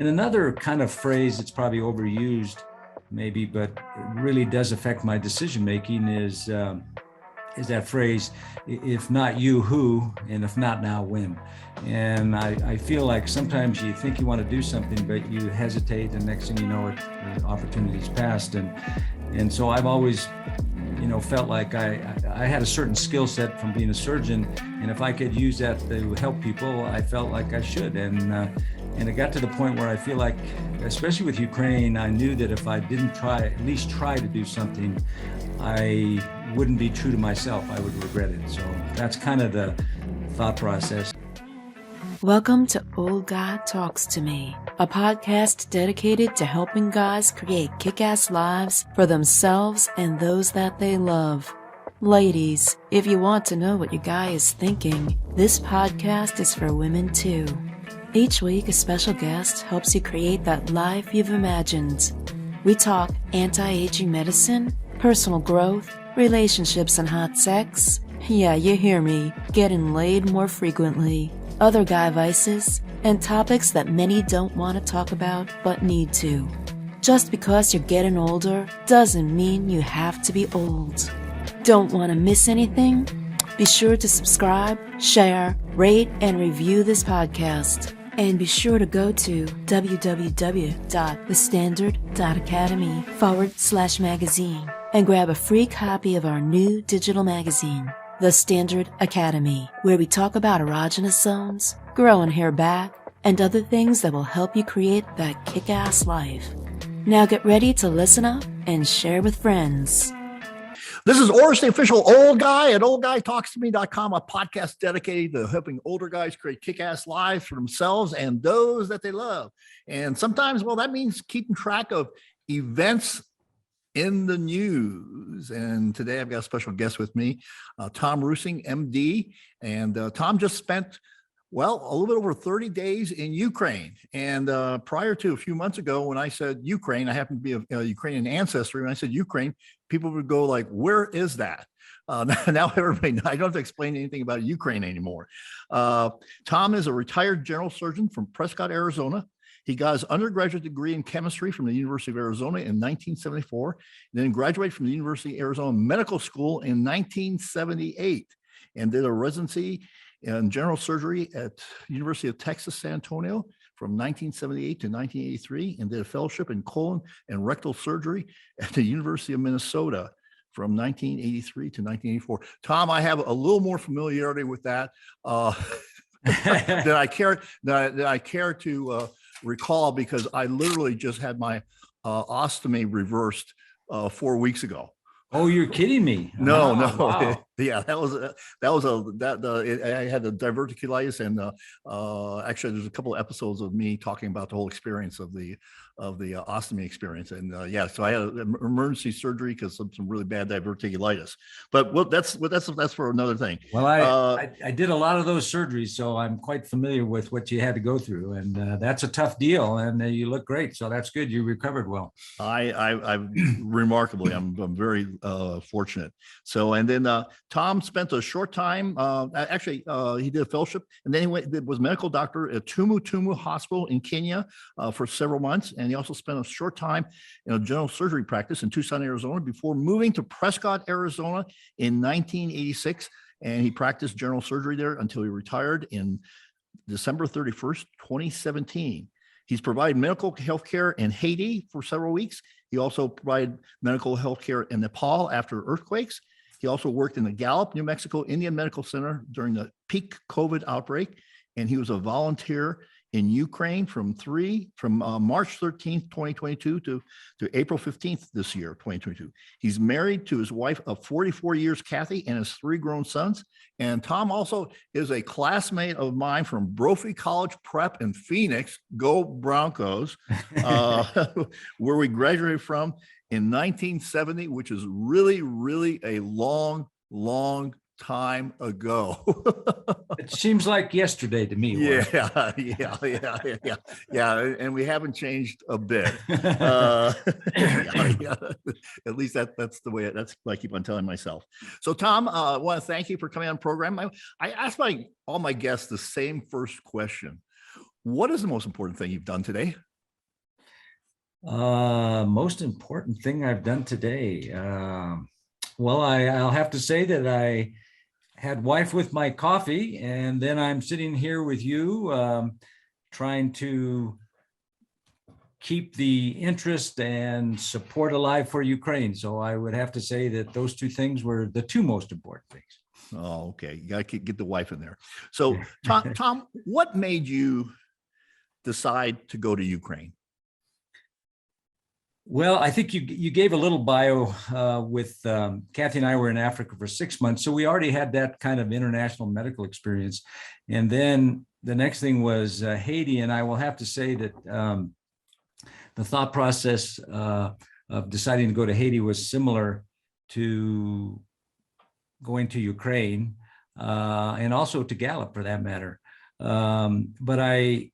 And another kind of phrase that's probably overused, maybe, but it really does affect my decision making is that phrase, if not you, who, and if not now, when. And I feel like sometimes you think you want to do something, but you hesitate, and next thing you know, the opportunity's passed. And so I've always, felt like I had a certain skill set from being a surgeon, and if I could use that to help people, I felt like I should. And it got to the point where I feel like, especially with Ukraine, I knew that if I didn't at least try to do something, I wouldn't be true to myself. I would regret it. So that's kind of the thought process. Welcome to Old Guy Talks to Me, a podcast dedicated to helping guys create kick-ass lives for themselves and those that they love. Ladies, if you want to know what your guy is thinking, this podcast is for women too. Each week, a special guest helps you create that life you've imagined. We talk anti-aging medicine, personal growth, relationships and hot sex. Yeah, you hear me, getting laid more frequently, other guy vices, and topics that many don't want to talk about but need to. Just because you're getting older doesn't mean you have to be old. Don't want to miss anything? Be sure to subscribe, share, rate, and review this podcast. And be sure to go to www.thestandard.academy/magazine and grab a free copy of our new digital magazine, The Standard Academy, where we talk about erogenous zones, growing hair back, and other things that will help you create that kick-ass life. Now get ready to listen up and share with friends. This is Oris, the official old guy at oldguytalkstome.com, a podcast dedicated to helping older guys create kick-ass lives for themselves and those that they love. And sometimes, that means keeping track of events in the news. And today I've got a special guest with me, Tom Rusing, MD. And Tom just spent, a little bit over 30 days in Ukraine. And prior to a few months ago, when I said Ukraine, I happen to be a Ukrainian ancestry. When I said Ukraine, people would go like, where is that? Now everybody, I don't have to explain anything about Ukraine anymore. Tom is a retired general surgeon from Prescott, Arizona. He got his undergraduate degree in chemistry from the University of Arizona in 1974, and then graduated from the University of Arizona Medical School in 1978, and did a residency in general surgery at University of Texas, San Antonio from 1978 to 1983, and did a fellowship in colon and rectal surgery at the University of Minnesota from 1983 to 1984. Tom, I have a little more familiarity with that than I care to recall, because I literally just had my ostomy reversed 4 weeks ago. Oh, you're kidding me. No. Wow. Yeah, I had the diverticulitis, and actually there's a couple of episodes of me talking about the whole experience of the ostomy experience. And so I had an emergency surgery because some really bad diverticulitis. But that's for another thing. Well, I did a lot of those surgeries, so I'm quite familiar with what you had to go through, and that's a tough deal. And you look great, so that's good. You recovered well. I remarkably, I'm very fortunate. So, and then Tom spent a short time. He did a fellowship, and then he was medical doctor at Tumu Hospital in Kenya for several months. And he also spent a short time in a general surgery practice in Tucson, Arizona, before moving to Prescott, Arizona in 1986. And he practiced general surgery there until he retired in December 31st, 2017. He's provided medical health care in Haiti for several weeks. He also provided medical health care in Nepal after earthquakes. He also worked in the Gallup, New Mexico Indian Medical Center during the peak COVID outbreak. And he was a volunteer in Ukraine from March 13th, 2022 to April 15th this year, 2022. He's married to his wife of 44 years, Kathy, and has 3 grown sons. And Tom also is a classmate of mine from Brophy College Prep in Phoenix, go Broncos, where we graduated from in 1970, which is really, really a long time ago. It seems like yesterday to me. Yeah. And we haven't changed a bit. At least that's the way that's what I keep on telling myself. So Tom, I want to thank you for coming on the program. I ask all my guests the same first question. What is the most important thing you've done today? Most important thing I've done today. Well, I'll have to say that I had wife with my coffee, and then I'm sitting here with you, trying to keep the interest and support alive for Ukraine. So I would have to say that those two things were the two most important things. Oh, okay. You got to get the wife in there. So, Tom, what made you decide to go to Ukraine? Well, I think you gave a little bio with Kathy and I were in Africa for 6 months. So we already had that kind of international medical experience. And then the next thing was Haiti. And I will have to say that the thought process of deciding to go to Haiti was similar to going to Ukraine and also to Gallup for that matter. But I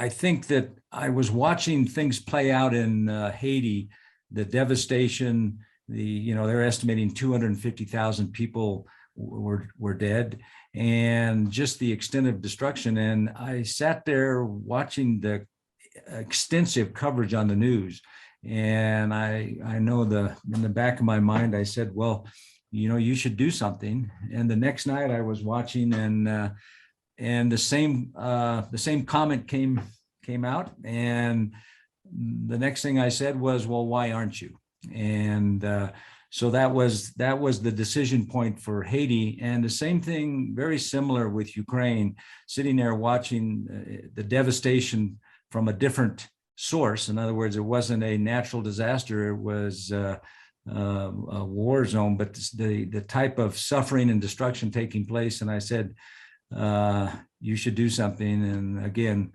think that I was watching things play out in Haiti, the devastation, they're estimating 250,000 people were dead, and just the extent of destruction. And I sat there watching the extensive coverage on the news. And I know in the back of my mind, I said, well, you should do something. And the next night I was watching, and the same comment came out, and the next thing I said was, well, why aren't you? And so that was the decision point for Haiti. And the same thing, very similar with Ukraine, sitting there watching the devastation from a different source. In other words, it wasn't a natural disaster, it was a war zone, but the type of suffering and destruction taking place. And I said, you should do something. And again,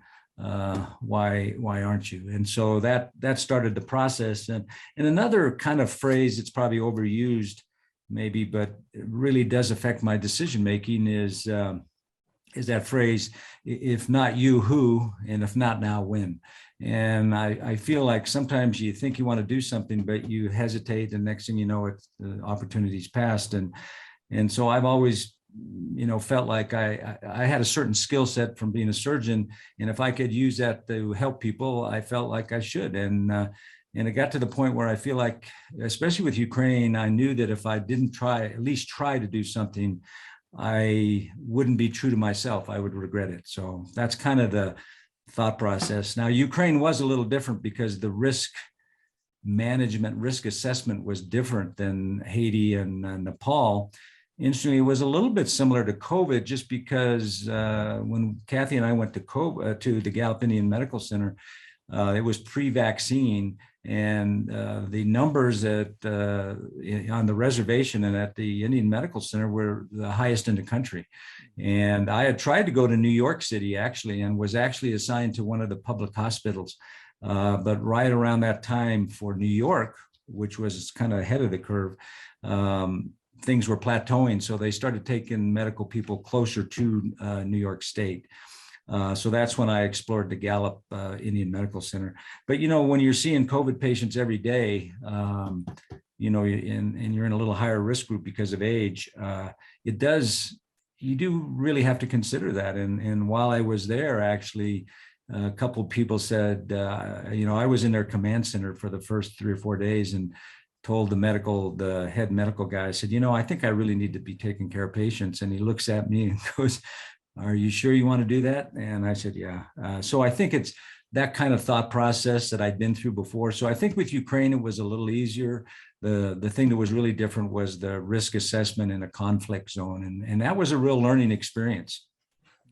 why aren't you? And so that started the process. And another kind of phrase, it's probably overused maybe, but it really does affect my decision making, is that phrase, if not you, who, and if not now, when. And I feel like sometimes you think you want to do something, but you hesitate, and next thing you know, the opportunity's passed. And so I've always felt like I had a certain skill set from being a surgeon, and if I could use that to help people, I felt like I should. And it got to the point where I feel like, especially with Ukraine, I knew that if I didn't at least try to do something, I wouldn't be true to myself. I would regret it. So that's kind of the thought process. Now, Ukraine was a little different because the risk management, risk assessment was different than Haiti and Nepal. Interestingly, it was a little bit similar to COVID, just because when Kathy and I went to the Gallup Indian Medical Center, it was pre-vaccine, and the numbers on the reservation and at the Indian Medical Center were the highest in the country. And I had tried to go to New York City, actually, and was actually assigned to one of the public hospitals. But right around that time for New York, which was kind of ahead of the curve, things were plateauing. So they started taking medical people closer to New York State. So that's when I explored the Gallup Indian Medical Center. But, when you're seeing COVID patients every day, and you're in a little higher risk group because of age, you do really have to consider that. And while I was there, actually, a couple of people said, I was in their command center for the first 3 or 4 days, and told the head medical guy, I said, I think I really need to be taking care of patients. And he looks at me and goes, are you sure you want to do that? And I said, yeah. So I think it's that kind of thought process that I'd been through before. So I think with Ukraine, it was a little easier. The thing that was really different was the risk assessment in a conflict zone. And that was a real learning experience.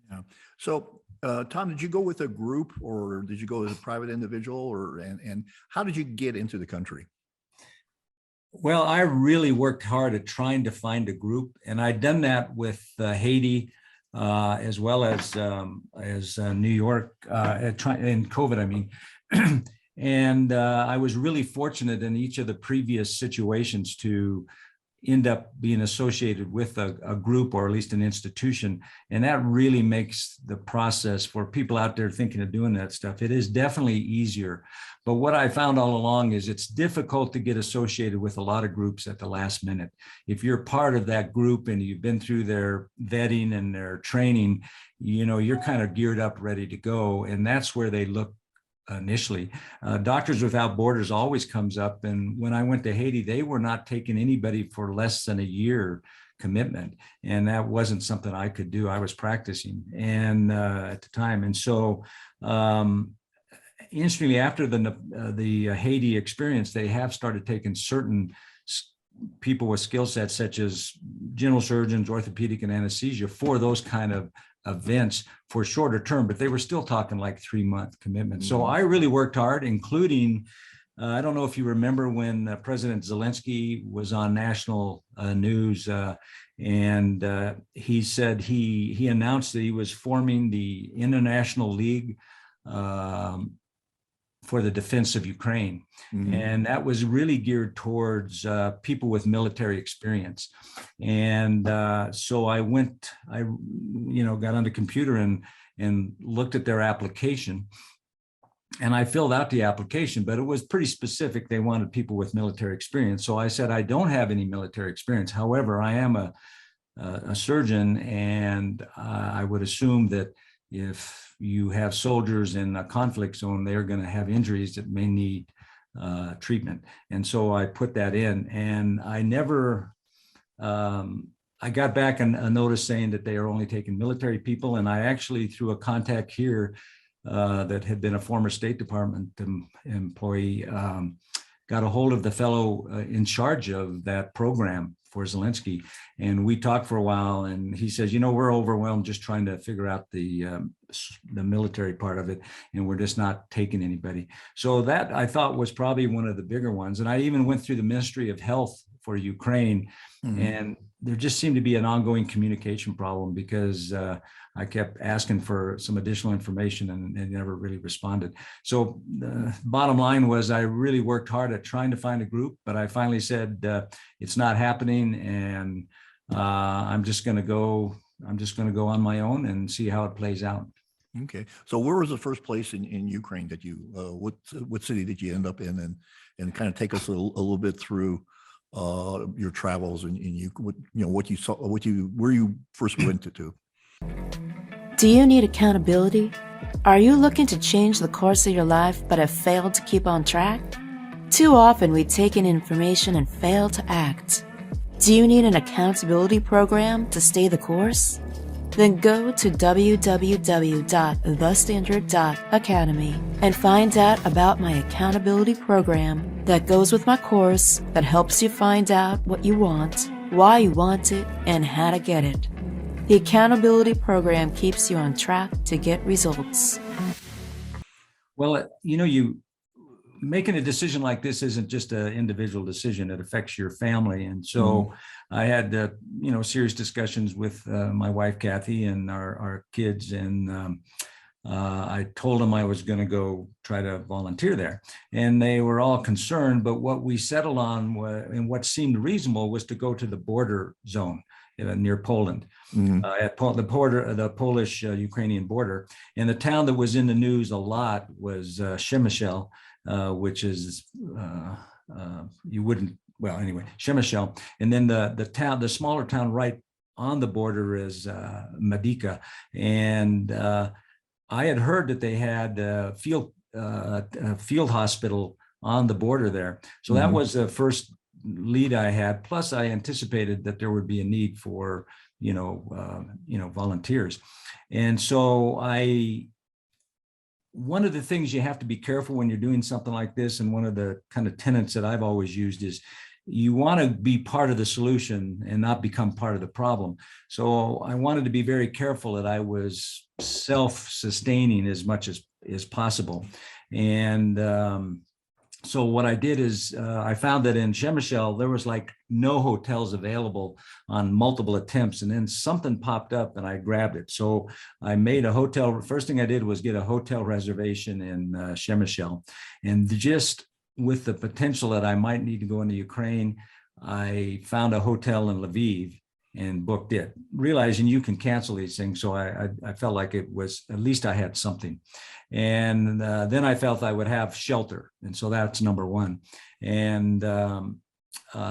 Yeah. So, Tom, did you go with a group, or did you go as a private individual, and how did you get into the country? Well, I really worked hard at trying to find a group, and I'd done that with Haiti, as well as New York in COVID, I mean. And I was really fortunate in each of the previous situations to end up being associated with a group, or at least an institution. And that really makes the process for people out there thinking of doing that stuff, it is definitely easier. But what I found all along is it's difficult to get associated with a lot of groups at the last minute. If you're part of that group and you've been through their vetting and their training, you're kind of geared up, ready to go. And that's where they look initially. Doctors Without Borders always comes up. And when I went to Haiti, they were not taking anybody for less than a year commitment. And that wasn't something I could do. I was practicing and at the time. And so instantly after the Haiti experience, they have started taking certain people with skill sets such as general surgeons, orthopedic, and anesthesia for those kind of events for shorter term, but they were still talking like 3-month commitments. So I really worked hard, including, I don't know if you remember when President Zelensky was on national news and he said he announced that he was forming the International League for the defense of Ukraine. And that was really geared towards people with military experience. And so I got on the computer and looked at their application. And I filled out the application, but it was pretty specific. They wanted people with military experience. So I said, I don't have any military experience. However, I am a surgeon, and I would assume that if you have soldiers in a conflict zone, they're going to have injuries that may need treatment. And so I put that in, and I never, I got back a notice saying that they are only taking military people. And I actually, through a contact here that had been a former State Department employee, got a hold of the fellow in charge of that program for Zelensky. And we talked for a while, and he says, we're overwhelmed just trying to figure out the military part of it, and we're just not taking anybody. So that I thought was probably one of the bigger ones. And I even went through the Ministry of Health for Ukraine, and there just seemed to be an ongoing communication problem because I kept asking for some additional information and they never really responded. So the bottom line was I really worked hard at trying to find a group, but I finally said it's not happening, and I'm just going to go on my own and see how it plays out. Okay. So where was the first place in Ukraine that you, what city did you end up in, and kind of take us a little bit through your travels and what you saw, where you first went to? Do you need accountability? Are you looking to change the course of your life but have failed to keep on track? Too often we take in information and fail to act. Do you need an accountability program to stay the course? Then go to www.thestandard.academy and find out about my accountability program that goes with my course that helps you find out what you want, why you want it, and how to get it. The accountability program keeps you on track to get results. Well, you making a decision like this isn't just an individual decision. It affects your family. And so I had, serious discussions with my wife, Kathy, and our kids. And I told them I was going to go try to volunteer there. And they were all concerned. But what we settled on and what seemed reasonable was to go to the border zone near Poland, at the Polish-Ukrainian border. And the town that was in the news a lot was Przemyśl, which is, Przemyśl. And then the smaller town right on the border is Medyka. And I had heard that they had a field hospital on the border there. So that was the first lead I had. Plus I anticipated that there would be a need for, volunteers. And so one of the things you have to be careful when you're doing something like this, and one of the kind of tenets that I've always used is you want to be part of the solution and not become part of the problem. So I wanted to be very careful that I was self-sustaining as much as possible. And so what I did is I found that in Przemyśl, there was like no hotels available on multiple attempts. And then something popped up and I grabbed it. So I made a hotel. First thing I did was get a hotel reservation in Przemyśl. And just with the potential that I might need to go into Ukraine, I found a hotel in Lviv and booked it, realizing you can cancel these things. So I felt like it was, at least I had something. And then I felt I would have shelter. And so that's number one. And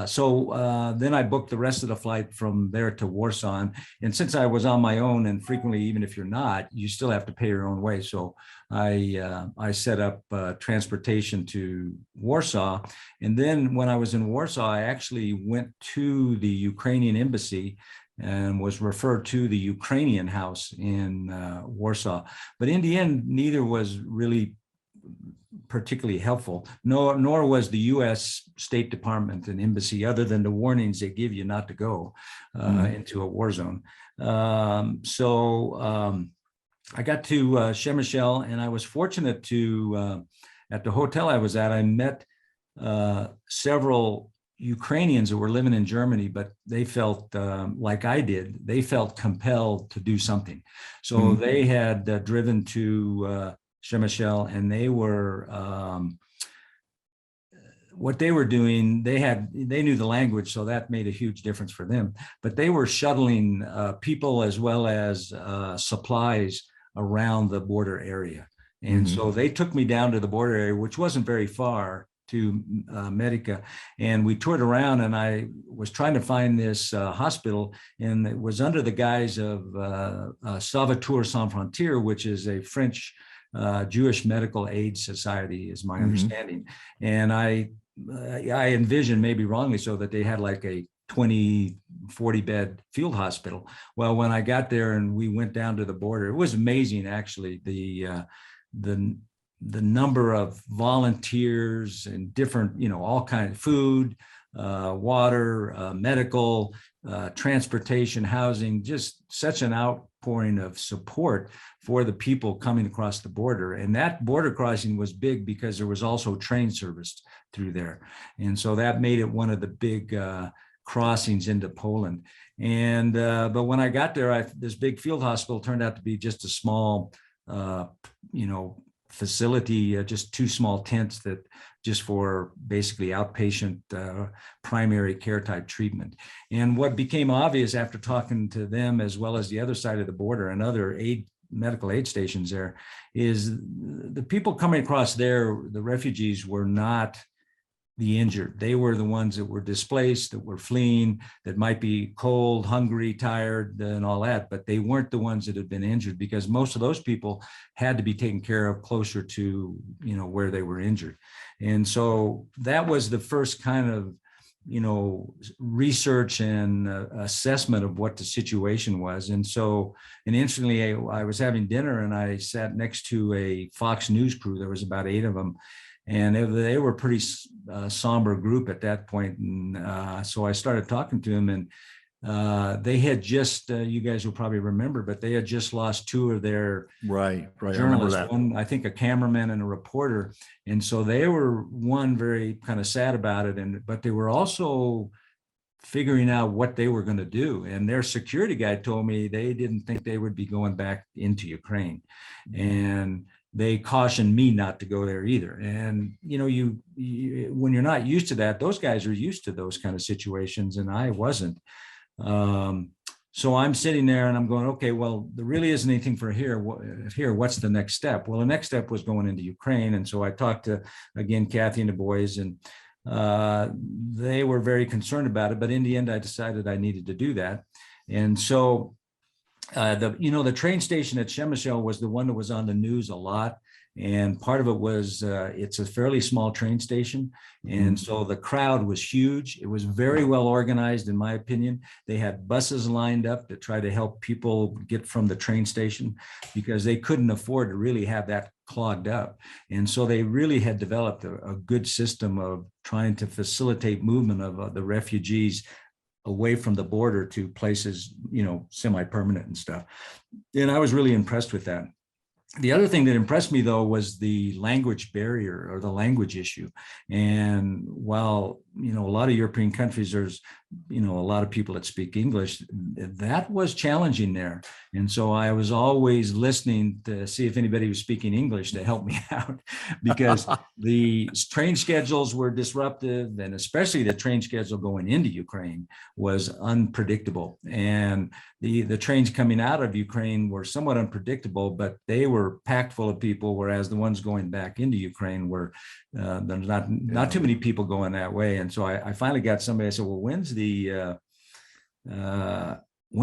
so then I booked the rest of the flight from there to Warsaw. And since I was on my own, and frequently, even if you're not, you still have to pay your own way. So I set up transportation to Warsaw. And then when I was in Warsaw, I actually went to the Ukrainian embassy and was referred to the Ukrainian house in Warsaw. But in the end, neither was really particularly helpful, nor was the U.S. State Department and embassy, other than the warnings they give you not to go into a war zone. I got to Przemyśl, and I was fortunate to, at the hotel I was at, I met several Ukrainians that were living in Germany, but they felt like I did. They felt compelled to do something. So they had driven to Przemyśl, and they were what they were doing. They knew the language, so that made a huge difference for them. But they were shuttling people as well as supplies around the border area, and so they took me down to the border area, which wasn't very far, to Medica, and we toured around, and I was trying to find this hospital, and it was under the guise of Sauveteurs Sans Frontières, which is a French Jewish medical aid society, is my understanding. And I envisioned, maybe wrongly so, that they had like a 20, 40 bed field hospital. Well, when I got there and we went down to the border, it was amazing, actually, the number of volunteers and different, all kinds of food, water, medical, transportation, housing, just such an outpouring of support for the people coming across the border. And that border crossing was big because there was also train service through there. And so that made it one of the big crossings into Poland. And but when I got there, this big field hospital turned out to be just a small, facility, just two small tents that just for basically outpatient primary care type treatment. And what became obvious after talking to them, as well as the other side of the border and other medical aid stations there, is the people coming across there, the refugees, were not the injured. They were the ones that were displaced, that were fleeing, that might be cold, hungry, tired, and all that, but they weren't the ones that had been injured, because most of those people had to be taken care of closer to, where they were injured. And so that was the first kind of, research and assessment of what the situation was. And instantly I was having dinner, and I sat next to a Fox News crew. There was about 8 of them. And they were a pretty somber group at that point. And so I started talking to them, and they had just, you guys will probably remember, but they had just lost 2 of their journalists, one, I think a cameraman and a reporter. And so they were, one, very kind of sad about it, but they were also figuring out what they were going to do. And their security guy told me they didn't think they would be going back into Ukraine. And they cautioned me not to go there either. And, you when you're not used to that, those guys are used to those kind of situations, and I wasn't. So I'm sitting there and I'm going, okay, well, there really isn't anything for here. What's the next step? Well, the next step was going into Ukraine. And so I talked to, again, Kathy and the boys, and they were very concerned about it. But in the end, I decided I needed to do that. And so the train station at Przemyśl was the one that was on the news a lot. And part of it was it's a fairly small train station. And so the crowd was huge. It was very well organized, in my opinion. They had buses lined up to try to help people get from the train station, because they couldn't afford to really have that clogged up. And so they really had developed a good system of trying to facilitate movement of the refugees away from the border to places, semi-permanent and stuff. And I was really impressed with that. The other thing that impressed me, though, was the language barrier, or the language issue. And while, a lot of European countries, there's, a lot of people that speak English, that was challenging there. And so I was always listening to see if anybody was speaking English to help me out, because the train schedules were disruptive, and especially the train schedule going into Ukraine was unpredictable. And the trains coming out of Ukraine were somewhat unpredictable, but they were packed full of people, whereas the ones going back into Ukraine were there's not too many people going that way. And so I finally got somebody. I said, well, when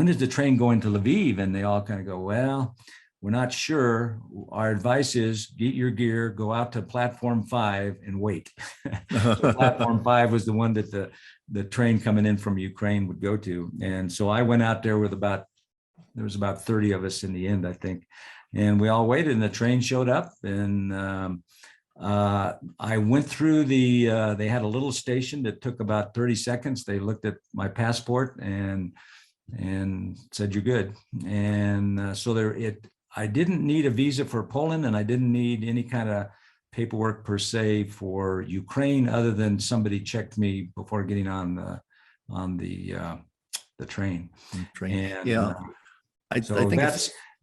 is the train going to Lviv? And they all kind of go, well, we're not sure. Our advice is get your gear, go out to platform 5 and wait. So platform 5 was the one that the train coming in from Ukraine would go to. And so I went out there with there was about 30 of us in the end, I think. And we all waited and the train showed up, and I went through they had a little station that took about 30 seconds. They looked at my passport and said, you're good. And I didn't need a visa for Poland, and I didn't need any kind of paperwork per se for Ukraine, other than somebody checked me before getting on the train. And, yeah, I think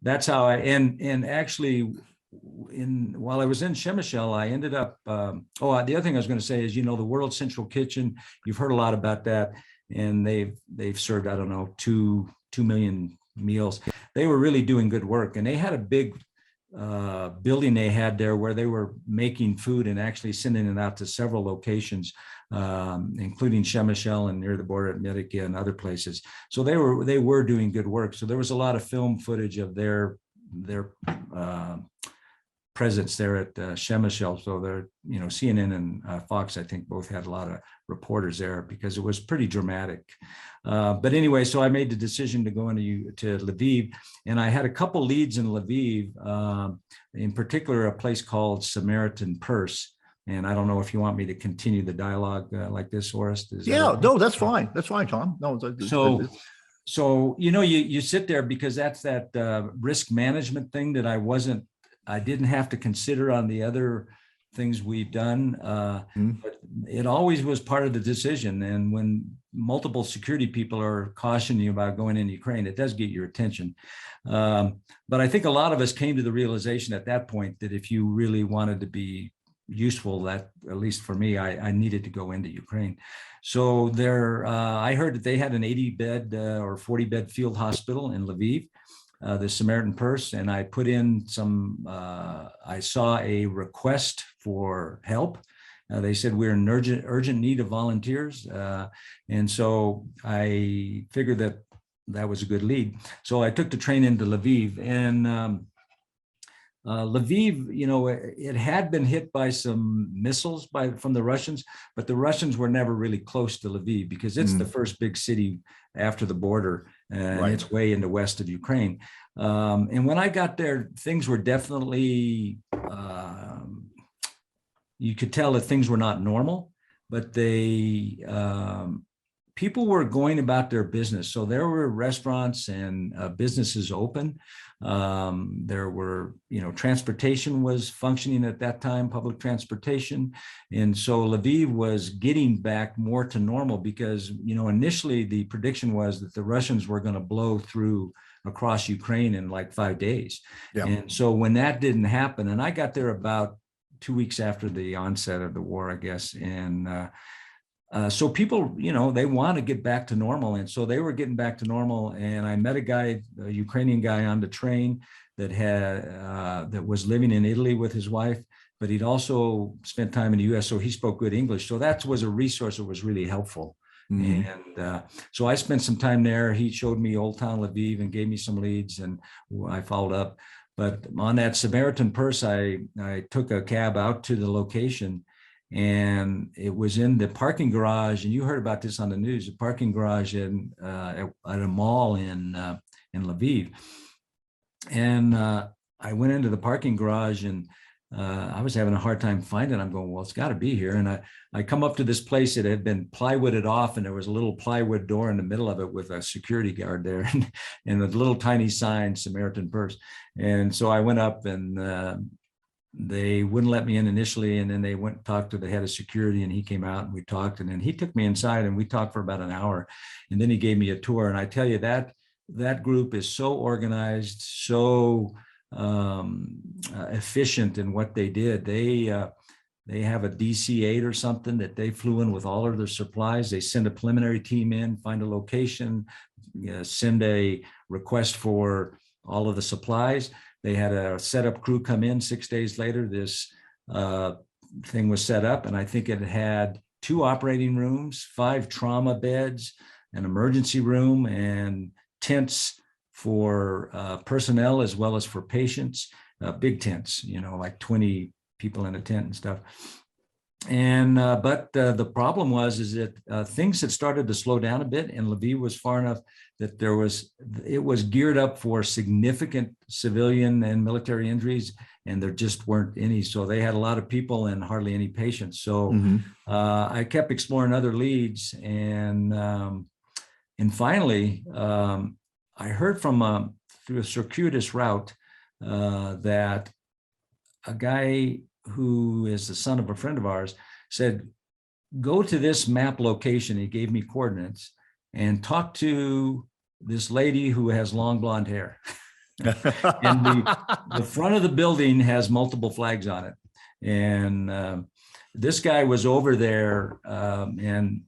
that's how and actually while I was in Shemishel, I ended up, the other thing I was going to say is, the World Central Kitchen, you've heard a lot about that, and they've served, I don't know, 2 million meals. They were really doing good work, and they had a big building they had there where they were making food and actually sending it out to several locations, including Shemishel and near the border at Medica and other places. So they were doing good work. So there was a lot of film footage of their presence there at Shemishel. So they're, CNN and Fox, I think, both had a lot of reporters there because it was pretty dramatic. But anyway, so I made the decision to go to Lviv, and I had a couple leads in Lviv, in particular, a place called Samaritan Purse. And I don't know if you want me to continue the dialogue like this, Orest. No, that's fine. That's fine, Tom. No. So you sit there because that's that risk management thing that I didn't have to consider on the other things we've done. But it always was part of the decision. And when multiple security people are cautioning you about going into Ukraine, it does get your attention. But I think a lot of us came to the realization at that point that if you really wanted to be useful, that at least for me, I needed to go into Ukraine. So I heard that they had an 80-bed or 40-bed field hospital in Lviv, the Samaritan Purse, and I put in I saw a request for help. They said we're in urgent need of volunteers. And so I figured that was a good lead. So I took the train into Lviv, and Lviv, it had been hit by some missiles from the Russians, but the Russians were never really close to Lviv because it's the first big city after the border, and it's way in the west of Ukraine. And when I got there, things were definitely, you could tell that things were not normal, but people were going about their business. So there were restaurants and businesses open. There were, transportation was functioning at that time, public transportation. And so Lviv was getting back more to normal because, initially the prediction was that the Russians were going to blow through across Ukraine in like 5 days. Yeah. And so when that didn't happen, and I got there about 2 weeks after the onset of the war, I guess. And so people, they want to get back to normal. And so they were getting back to normal. And I met a Ukrainian guy on the train that was living in Italy with his wife, but he'd also spent time in the US. So he spoke good English. So that was a resource that was really helpful. And so I spent some time there. He showed me Old Town Lviv and gave me some leads, and I followed up. But on that Samaritan Purse, I took a cab out to the location, and it was in the parking garage. And you heard about this on the news, the parking garage at a mall in Lviv. And I went into the parking garage, and I was having a hard time finding it. I'm going, well, it's got to be here. And I come up to this place that had been plywooded off, and there was a little plywood door in the middle of it with a security guard there and a little tiny sign, Samaritan Purse. And so I went up, and they wouldn't let me in initially. And then they went and talked to the head of security, and he came out and we talked, and then he took me inside and we talked for about an hour. And then he gave me a tour. And I tell you, that group is so organized, so efficient in what they did. They have a DC-8 or something that they flew in with all of their supplies. They send a preliminary team in, find a location, send a request for all of the supplies. They had a setup crew come in 6 days later. This thing was set up, and I think it had 2 operating rooms, 5 trauma beds, an emergency room, and tents for personnel as well as for patients, big tents, like 20 people in a tent and stuff. And but the problem is that things had started to slow down a bit, and Lviv was far enough that it was geared up for significant civilian and military injuries, and there just weren't any. So they had a lot of people and hardly any patients. So I kept exploring other leads, and finally I heard from through a circuitous route that a guy who is the son of a friend of ours said, go to this map location. He gave me coordinates and talk to this lady who has long blonde hair. And the front of the building has multiple flags on it. And this guy was over there, and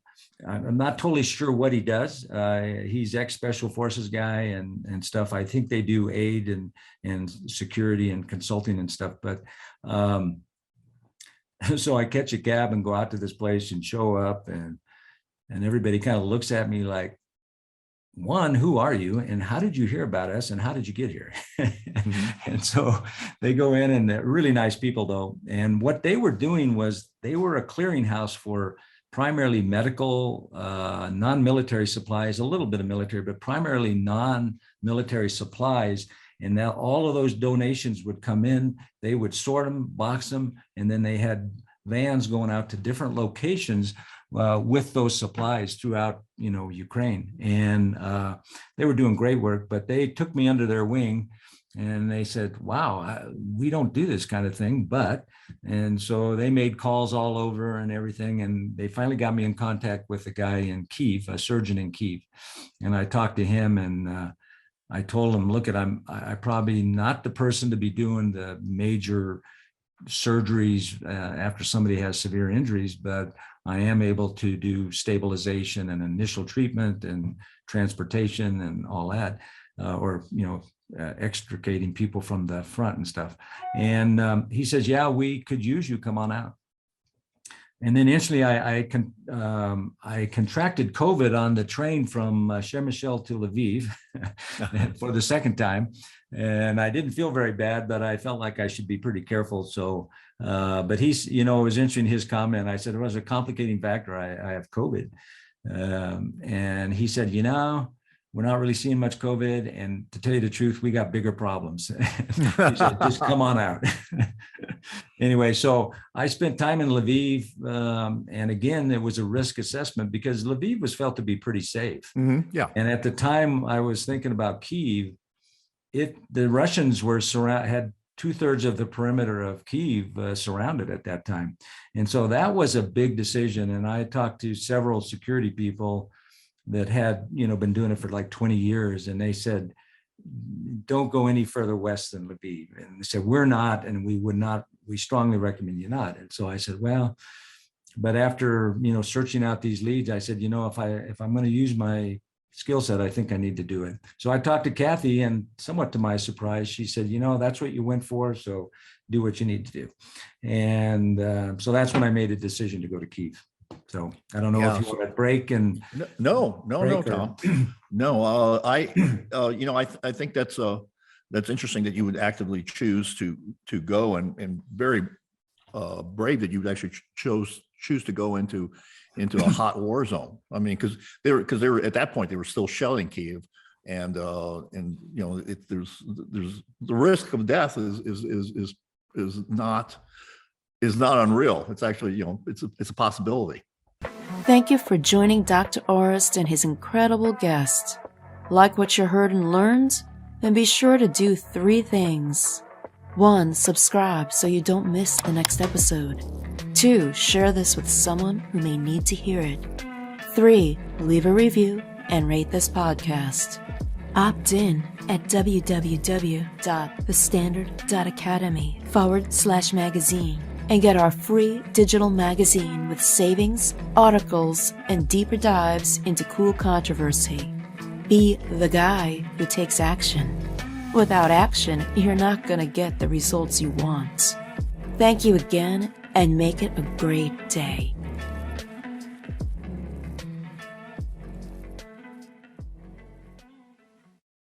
I'm not totally sure what he does. He's ex-special forces guy and stuff. I think they do aid and security and consulting and stuff. But so I catch a cab and go out to this place and show up, and everybody kind of looks at me like, one, who are you? And how did you hear about us? And how did you get here? And so they go in, and they're really nice people though. And what they were doing was they were a clearinghouse for primarily medical, non-military supplies, a little bit of military, but primarily non-military supplies. And now all of those donations would come in, they would sort them, box them, and then they had vans going out to different locations with those supplies throughout, Ukraine. And they were doing great work, but they took me under their wing, and they said, wow, we don't do this kind of thing, and so they made calls all over and everything. And they finally got me in contact with a guy in Kyiv, a surgeon in Kyiv. And I talked to him, and I told him, look, I'm probably not the person to be doing the major surgeries after somebody has severe injuries, but I am able to do stabilization and initial treatment and transportation and all that, extricating people from the front and stuff. And he says, yeah, we could use you, come on out. And then instantly I contracted COVID on the train from Przemysl to Lviv for the second time. And I didn't feel very bad, but I felt like I should be pretty careful. So, but he's, it was interesting, his comment. I said, it was a complicating factor. I have COVID. And he said, we're not really seeing much COVID. And to tell you the truth, we got bigger problems. He said, just come on out. Anyway, so I spent time in Lviv. And again, it was a risk assessment because Lviv was felt to be pretty safe. Yeah. And at the time I was thinking about Kyiv, the Russians had 2/3 of the perimeter of Kyiv surrounded at that time. And so that was a big decision. And I talked to several security people that had, been doing it for like 20 years. And they said, don't go any further west than Lviv. And they said, we're not, and we strongly recommend you not. And so I said, well, but after, searching out these leads, I said, if I'm going to use my skill set, I think I need to do it. So I talked to Kathy, and somewhat to my surprise, she said, that's what you went for. So do what you need to do. And so that's when I made a decision to go to Kyiv. So I don't know if you want to break and no, Tom. No, I think that's interesting that you would actively choose to go and very brave that you would actually choose to go into a hot war zone. I mean, because they were at that point they were still shelling Kyiv, and there's the risk of death is not unreal. It's actually it's a possibility. Thank you for joining Dr. Orest and his incredible guest. Like what you heard and learned? Then be sure to do 3 things. 1, subscribe so you don't miss the next episode. 2, share this with someone who may need to hear it. 3, leave a review and rate this podcast. Opt in at www.thestandard.academy/magazine and get our free digital magazine with savings, articles, and deeper dives into cool controversy. Be the guy who takes action. Without action, you're not going to get the results you want. Thank you again, and make it a great day.